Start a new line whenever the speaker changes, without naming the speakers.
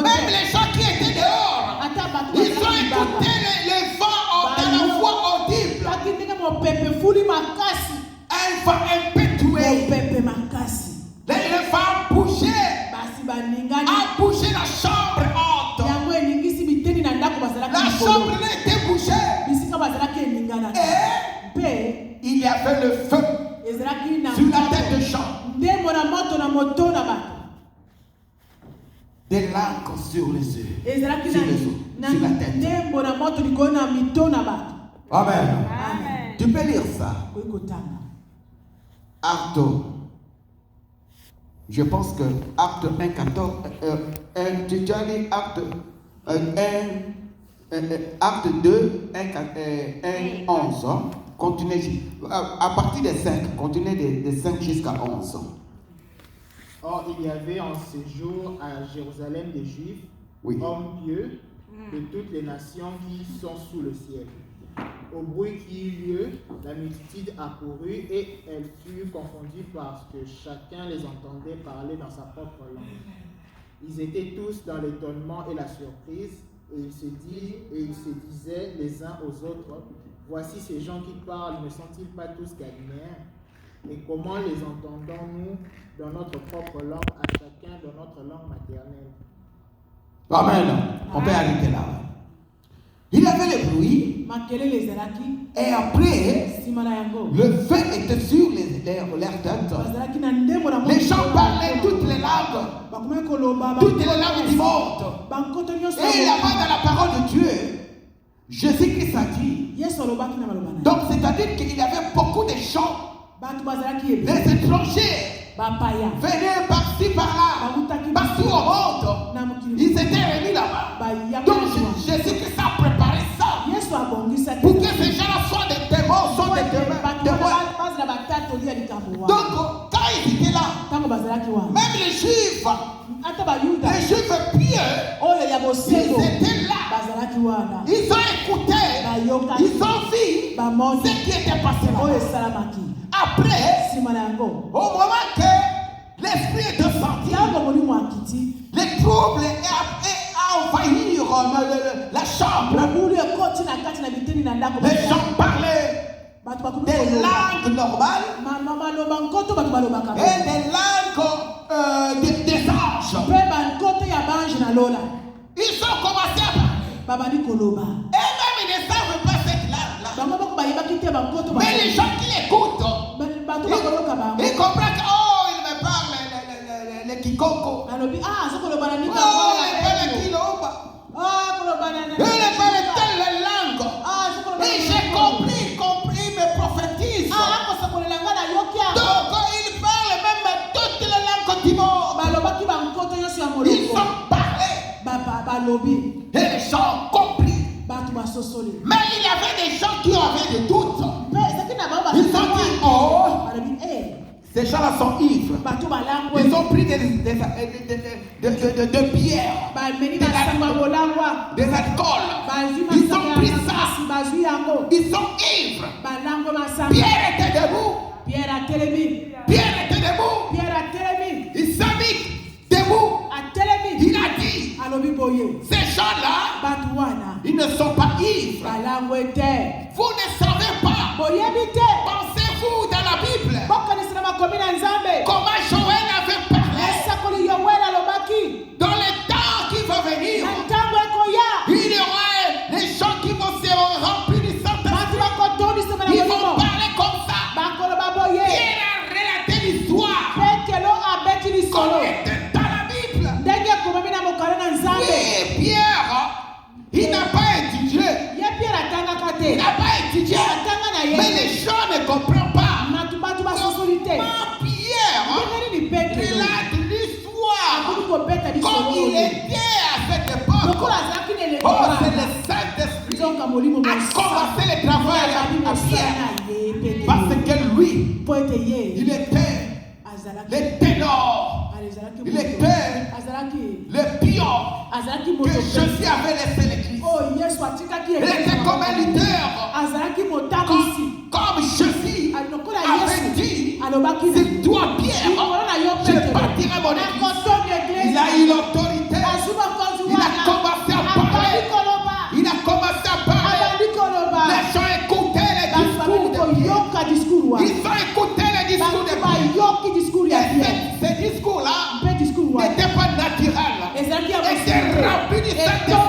Même les gens qui étaient dehors, ils ont écouté les vents dans la voix audible. Un vent impétueux. Le vent bougeait, a bougé la chambre haute. La chambre était bougée. Et il y avait le feu sur la tête de Jean. Des larmes sur les yeux, sur la tête. Amen. Tu peux lire ça. Acte. Je pense que Acte 1, 14. Tu as lu Acte 2, 1, 11. Continuez. À partir des 5. Continuez des 5 jusqu'à 11.
Or, il y avait en ce jour à Jérusalem des Juifs, hommes pieux de toutes les nations qui sont sous le ciel. Au bruit qui eut lieu, la multitude accourut et elle fut confondue parce que chacun les entendait parler dans sa propre langue. Ils étaient tous dans l'étonnement et la surprise, et ils se disaient les uns aux autres, voici ces gens qui parlent, ne sont-ils pas tous galiléens? Et comment les entendons-nous dans notre propre langue, à chacun dans notre langue maternelle?
Amen. On peut arrêter là. Il avait le bruit. Et après, le feu était sur leur tête. Les gens parlaient toutes les langues du monde. Et là-bas, dans la parole de Dieu, Jésus-Christ a dit. Donc, c'est-à-dire qu'il y avait beaucoup de gens, des étrangers, venaient par-ci, par-là, partout au monde. Ils étaient réunis là-bas. Donc, Jésus-Christ a préparé ça pour que ces gens-là soient des témoins, Donc, quand ils étaient là, même les Juifs pieux, ils étaient là. Ils ont écouté, ils ont vu ce qui était passé là. Après, au moment que l'esprit est descendu, les troubles a envahi la chambre. Les gens parlaient des langues normales et des langues des anges. Ils ont commencé à parler. Et même ils ne savent pas cette langue-là. Mais les gens qui écoutent, ils comprennent que il me parle le kikoko. Il me parle kiloba. Il me parle telle langue. Et j'ai compris, il me prophétise. Donc il parle même toutes les langues du monde. Ils ont parlé. Et les gens ont compris. Mais il y avait des gens qui avaient des doutes. Ils ont dit, ces gens-là sont ivres. Ils ont pris des bières, des alcools. Ils ont pris ça. Ils sont ivres. Pierre était debout. Pierre était debout. Il s'est mis debout. Il a dit, ces gens-là, ils ne sont pas ivres. Vous ne savez pas. Pensez-vous dans la Bible comment Joël avait parlé dans le temps qui va venir. Il y aura les gens qui vont se remplir du Saint-Esprit. Ils vont parler comme ça. Pierre a relaté l'histoire comme était dans la Bible. Oui, Pierre, il n'a pas étudié. Il n'a pas étudié. Mais les gens ne comprennent pas. Pierre relate l'histoire comme il était à cette époque. Oh, c'est le Saint-Esprit a commencé le travail à Pierre. Parce que lui, il était le ténor. Il était le pion que Jésus avait laissé l'église. Il était comme un leader. Comme Jésus avait dit, c'est toi Pierre, je bâtirai mon église. Il a eu l'autorité étaient remplis du Saint-Esprit.